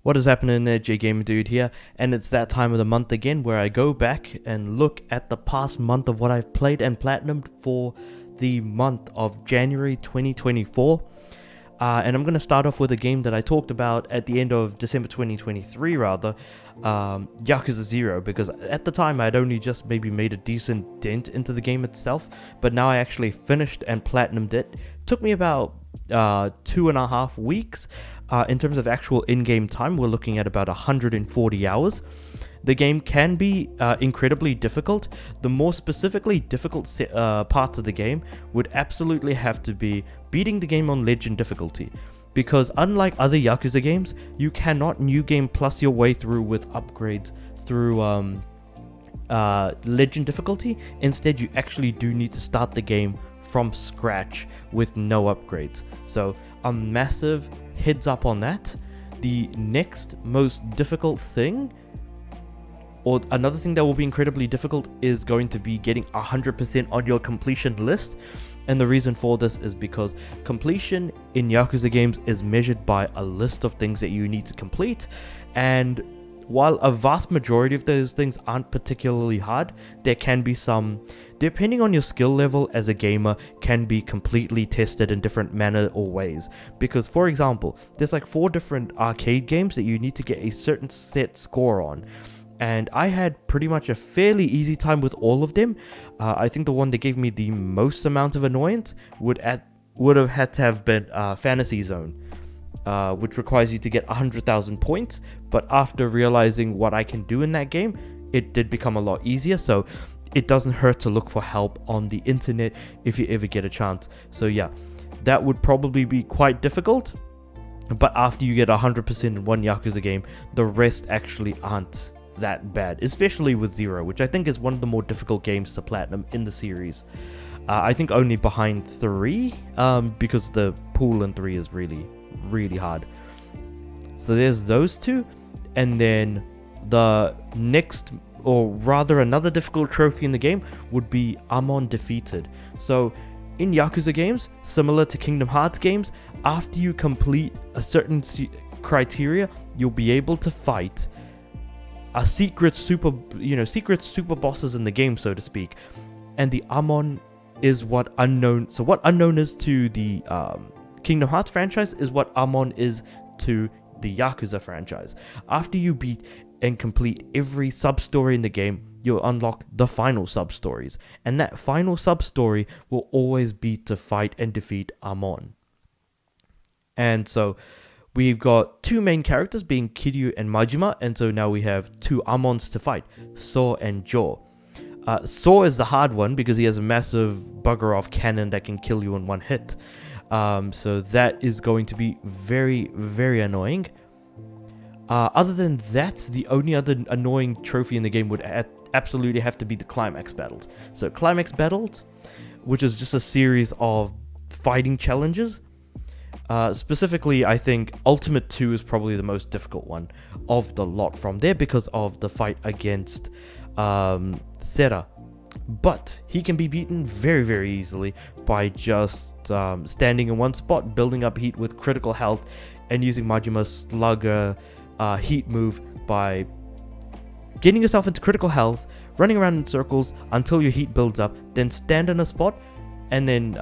What is happening there, J Gamer Dude here, and it's that time of the month again where I go back and look at the past month of what I've played and platinumed for the month of January 2024. And I'm going to start off with a game that I talked about at the end of December 2023, Yakuza 0, because at the time I'd only just maybe made a decent dent into the game itself, but now I actually finished and platinumed it. Took me about 2.5 weeks. In terms of actual in-game time, we're looking at about 140 hours. The game can be incredibly difficult. The more specifically difficult parts of the game would absolutely have to be beating the game on Legend difficulty. Because unlike other Yakuza games, you cannot New Game Plus your way through with upgrades through Legend difficulty. Instead, you actually do need to start the game from scratch with no upgrades. So a massive heads up on that. The next most difficult thing, or another thing that will be incredibly difficult, is going to be getting 100% on your completion list. And the reason for this is because completion in Yakuza games is measured by a list of things that you need to complete, and while a vast majority of those things aren't particularly hard, there can be some, depending on your skill level as a gamer, can be completely tested in different manner or ways. Because, for example, there's like 4 different arcade games that you need to get a certain set score on. And I had pretty much a fairly easy time with all of them. I think the one that gave me the most amount of annoyance would have had to have been Fantasy Zone. Which requires you to get 100,000 points, but after realizing what I can do in that game, it did become a lot easier. So it doesn't hurt to look for help on the internet if you ever get a chance. So yeah, that would probably be quite difficult, but after you get 100% in one Yakuza game, the rest actually aren't that bad, especially with Zero, which I think is one of the more difficult games to platinum in the series. I think only behind 3, because the pool in 3 is really hard. So there's those two, and then the next, or rather another difficult trophy in the game would be Amon Defeated. So in Yakuza games, similar to Kingdom Hearts games, after you complete a certain criteria, you'll be able to fight a secret super bosses in the game, so to speak. And the Amon is what Unknown is to the Kingdom Hearts franchise is what Amon is to the Yakuza franchise. After you beat and complete every sub-story in the game, you'll unlock the final sub-stories. And that final sub-story will always be to fight and defeat Amon. And so we've got 2 main characters being Kiryu and Majima, and so now we have 2 Amons to fight, Saw and Jaw. Saw is the hard one because he has a massive bugger off cannon that can kill you in one hit. So that is going to be very annoying. Other than that, the only other annoying trophy in the game would absolutely have to be the climax battles. So climax battles, which is just a series of fighting challenges. Specifically, I think Ultimate 2 is probably the most difficult one of the lot from there because of the fight against Sera. But he can be beaten very easily by just standing in one spot, building up heat with critical health, and using Majima's slugger heat move by getting yourself into critical health, running around in circles until your heat builds up, then stand in a spot, and then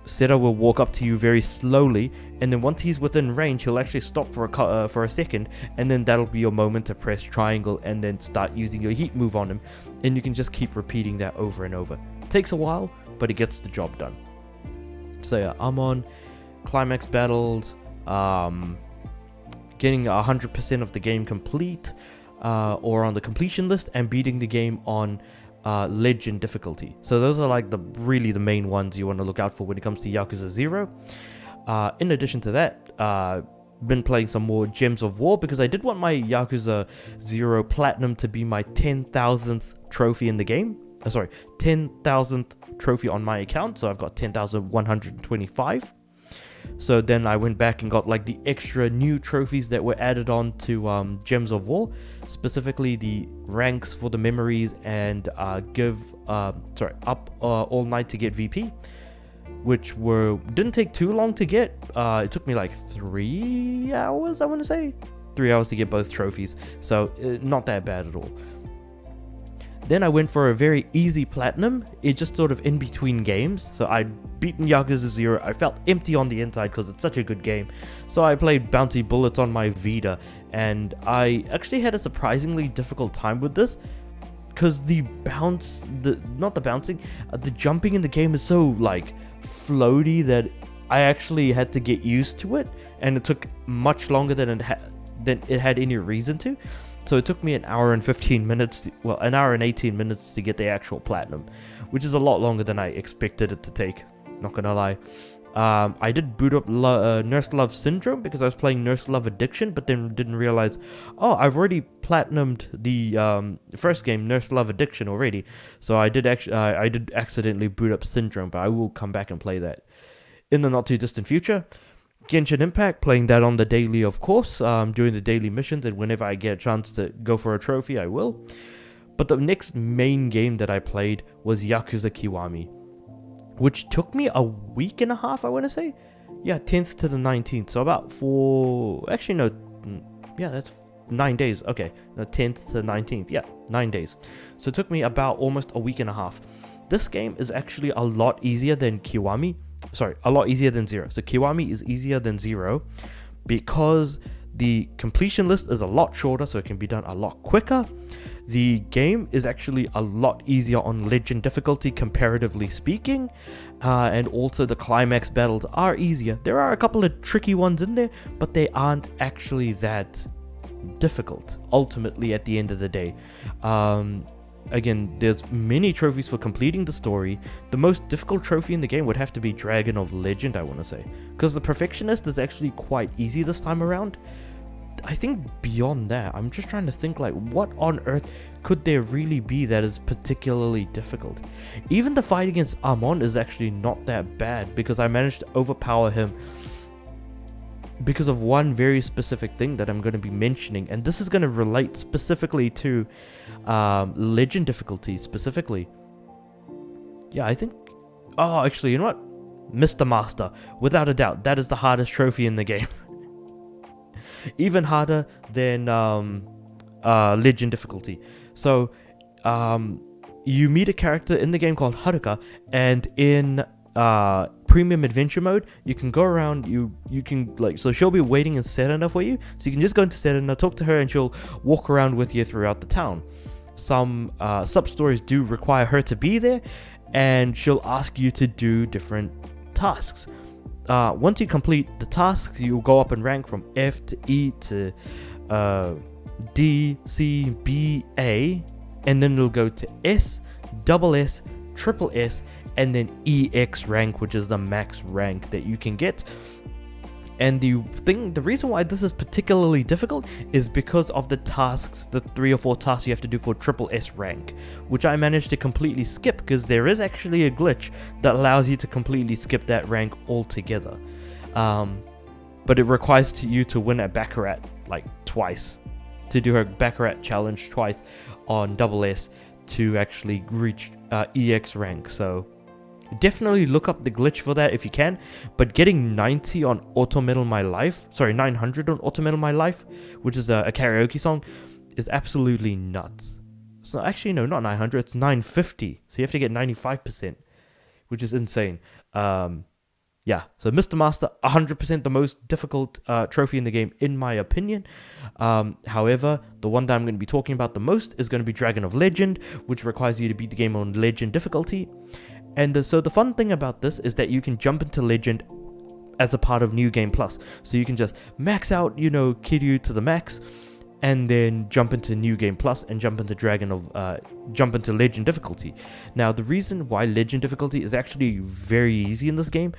Sera will walk up to you very slowly, and then once he's within range, he'll actually stop for a second, and then that'll be your moment to press triangle and then start using your heat move on him, and you can just keep repeating that over and over. It takes a while, but it gets the job done. So yeah, Amon, climax battles, getting 100% of the game complete, or on the completion list, and beating the game on Legend difficulty. So those are like the main ones you want to look out for when it comes to Yakuza 0. In addition to that, been playing some more Gems of War because I did want my Yakuza 0 Platinum to be my 10,000th trophy in the game. 10,000th trophy on my account, so I've got 10,125. So then I went back and got like the extra new trophies that were added on to Gems of War, specifically the ranks for the memories and up all night to get VP, which didn't take too long to get. It took me like 3 hours, I want to say. 3 hours to get both trophies, so not that bad at all. Then I went for a very easy platinum, it just sort of in between games. So I'd beaten Yakuza 0, I felt empty on the inside because it's such a good game. So I played Bounty Bullets on my Vita, and I actually had a surprisingly difficult time with this, because the jumping in the game is so like floaty that I actually had to get used to it, and it took much longer than it had any reason to. So it took me an hour and 15 minutes, an hour and 18 minutes to get the actual platinum, which is a lot longer than I expected it to take, not gonna lie. I did boot up Nurse Love Syndrome because I was playing Nurse Love Addiction, but then didn't realize, oh, I've already platinumed the first game, Nurse Love Addiction, already. So I did accidentally boot up Syndrome, but I will come back and play that in the not too distant future. Genshin Impact, playing that on the daily, of course, doing the daily missions, and whenever I get a chance to go for a trophy, I will. But the next main game that I played was Yakuza Kiwami, which took me a week and a half, I want to say. Yeah, 10th to the 19th, so about that's 9 days. Okay, no, 10th to 19th, yeah, 9 days. So it took me about almost a week and a half. This game is actually a lot easier than Kiwami. Sorry, a lot easier than 0. So Kiwami is easier than 0 because the completion list is a lot shorter, so it can be done a lot quicker. The game is actually a lot easier on legend difficulty, comparatively speaking, and also the climax battles are easier. There are a couple of tricky ones in there, but they aren't actually that difficult, ultimately, at the end of the day. Again, there's many trophies for completing the story. The most difficult trophy in the game would have to be Dragon of Legend, I want to say, because the Perfectionist is actually quite easy this time around. I think beyond that, I'm just trying to think, like, what on earth could there really be that is particularly difficult? Even the fight against Amon is actually not that bad, because I managed to overpower him because of one very specific thing that I'm going to be mentioning, and this is going to relate specifically to legend difficulty specifically. Yeah, I think... Oh, actually, you know what? Mr. Master. Without a doubt, that is the hardest trophy in the game. Even harder than legend difficulty. So, you meet a character in the game called Haruka, and in premium adventure mode, you can go around, you can, like, so she'll be waiting in Serena for you, so you can just go into Serena, talk to her, and she'll walk around with you throughout the town. Some sub-stories do require her to be there, and she'll ask you to do different tasks. Once you complete the tasks, you'll go up in rank from F to E to D, C, B, A, and then it'll go to S, double S, triple S, and then EX rank, which is the max rank that you can get. And the reason why this is particularly difficult is because of the tasks, the 3 or 4 tasks you have to do for triple S rank, which I managed to completely skip, because there is actually a glitch that allows you to completely skip that rank altogether. But it requires you to win at Baccarat like twice, to do her Baccarat challenge twice on double S to actually reach EX rank. So definitely look up the glitch for that if you can. But getting 90 on Auto Metal My Life, sorry, 900 on Auto Metal My Life, which is a karaoke song, is absolutely nuts. So actually, no, not 900, it's 950. So you have to get 95%, which is insane. Yeah, so Mr. Master, 100% the most difficult trophy in the game, in my opinion. However, the one that I'm going to be talking about the most is going to be Dragon of Legend, which requires you to beat the game on Legend difficulty. And so the fun thing about this is that you can jump into Legend as a part of New Game Plus. So you can just max out, Kiryu to the max, and then jump into New Game Plus and jump into Legend difficulty. Now, the reason why Legend difficulty is actually very easy in this game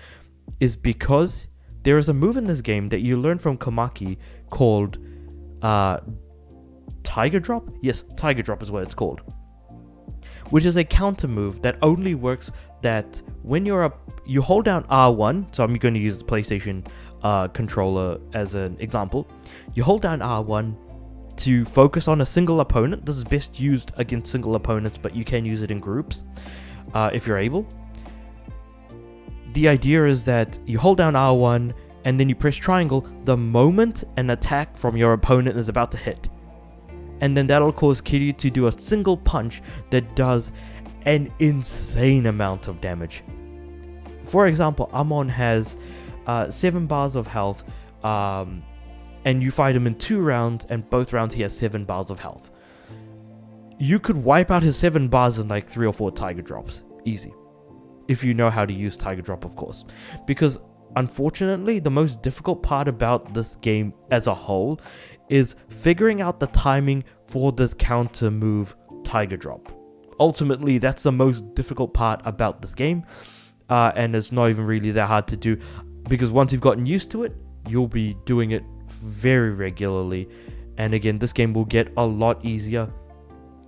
is because there is a move in this game that you learn from Komaki called Tiger Drop? Yes, Tiger Drop is what it's called. Which is a counter move that only works that when you hold down R1, so I'm going to use the PlayStation controller as an example. You hold down R1 to focus on a single opponent. This is best used against single opponents, but you can use it in groups if you're able. The idea is that you hold down R1, and then you press triangle the moment an attack from your opponent is about to hit. And then that'll cause Kiryu to do a single punch that does an insane amount of damage. For example, Amon has 7 bars of health, and you fight him in 2 rounds, and both rounds he has 7 bars of health. You could wipe out his 7 bars in like 3 or 4 Tiger Drops. Easy. If you know how to use Tiger Drop, of course. Because unfortunately, the most difficult part about this game as a whole is figuring out the timing for this counter move Tiger Drop. Ultimately, that's the most difficult part about this game, and it's not even really that hard to do, because once you've gotten used to it, you'll be doing it very regularly. And again, this game will get a lot easier.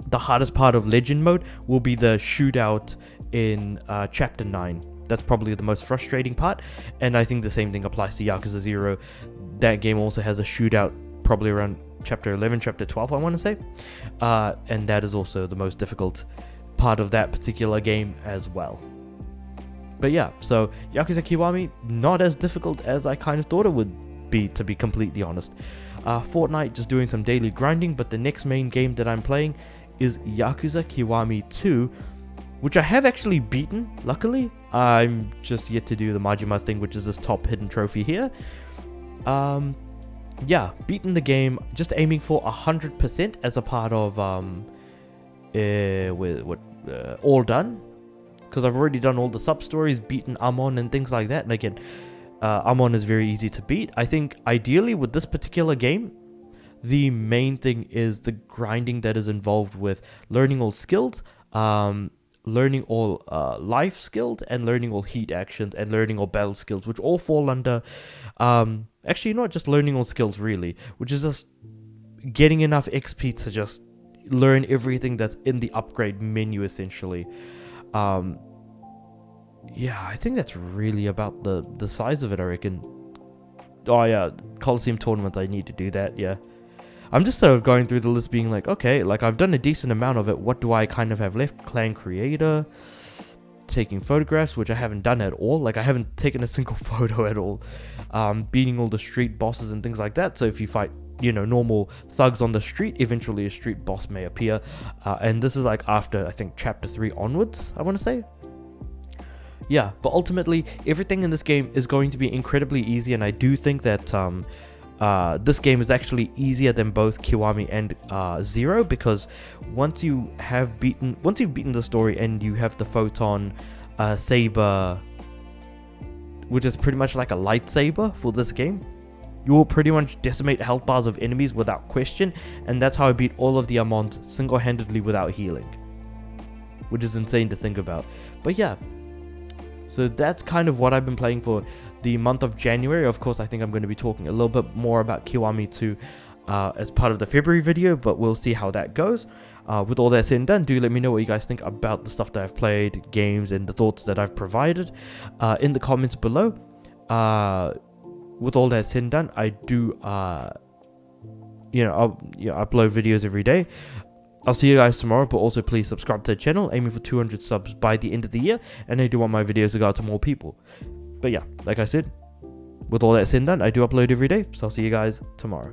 The hardest part of Legend Mode will be the shootout in Chapter 9. That's probably the most frustrating part, and I think the same thing applies to Yakuza 0. That game also has a shootout probably around Chapter 11, Chapter 12, I want to say, and that is also the most difficult part of that particular game as well. But yeah, so Yakuza Kiwami, not as difficult as I kind of thought it would be, to be completely honest. Fortnite, just doing some daily grinding, but the next main game that I'm playing is Yakuza Kiwami 2, which I have actually beaten, luckily. I'm just yet to do the Majima thing, which is this top hidden trophy here. Yeah, beaten the game, just aiming for 100% as a part of All Done, because I've already done all the sub-stories, beaten Amon and things like that. And again, Amon is very easy to beat. I think ideally with this particular game, the main thing is the grinding that is involved with learning all skills, learning all life skills, and learning all heat actions, and learning all battle skills, which all fall under actually not just learning all skills really, which is just getting enough XP to just learn everything that's in the upgrade menu essentially. Yeah, I think that's really about the size of it, I reckon. Oh yeah, Coliseum tournament, I need to do that. Yeah, I'm just sort of going through the list being like, okay, like I've done a decent amount of it. What do I kind of have left? Clan creator, taking photographs, which I haven't done at all. Like I haven't taken a single photo at all. Beating all the street bosses and things like that. So if you fight, you know, normal thugs on the street, eventually a street boss may appear. And this is like after, I think, Chapter 3 onwards, I want to say. Yeah, but ultimately, everything in this game is going to be incredibly easy, and I do think that this game is actually easier than both Kiwami and Zero, because once you've beaten the story and you have the Photon Saber, which is pretty much like a lightsaber for this game, you will pretty much decimate health bars of enemies without question, and that's how I beat all of the Amons single-handedly without healing, which is insane to think about. But yeah, so that's kind of what I've been playing for the month of January. Of course, I think I'm going to be talking a little bit more about Kiwami 2 as part of the February video, but we'll see how that goes. With all that said and done, do let me know what you guys think about the stuff that I've played, games, and the thoughts that I've provided in the comments below. With all that said and done, I do, I'll upload videos every day. I'll see you guys tomorrow, but also please subscribe to the channel, aiming for 200 subs by the end of the year, and I do want my videos to go out to more people. But yeah, like I said, with all that said and done, I do upload every day, so I'll see you guys tomorrow.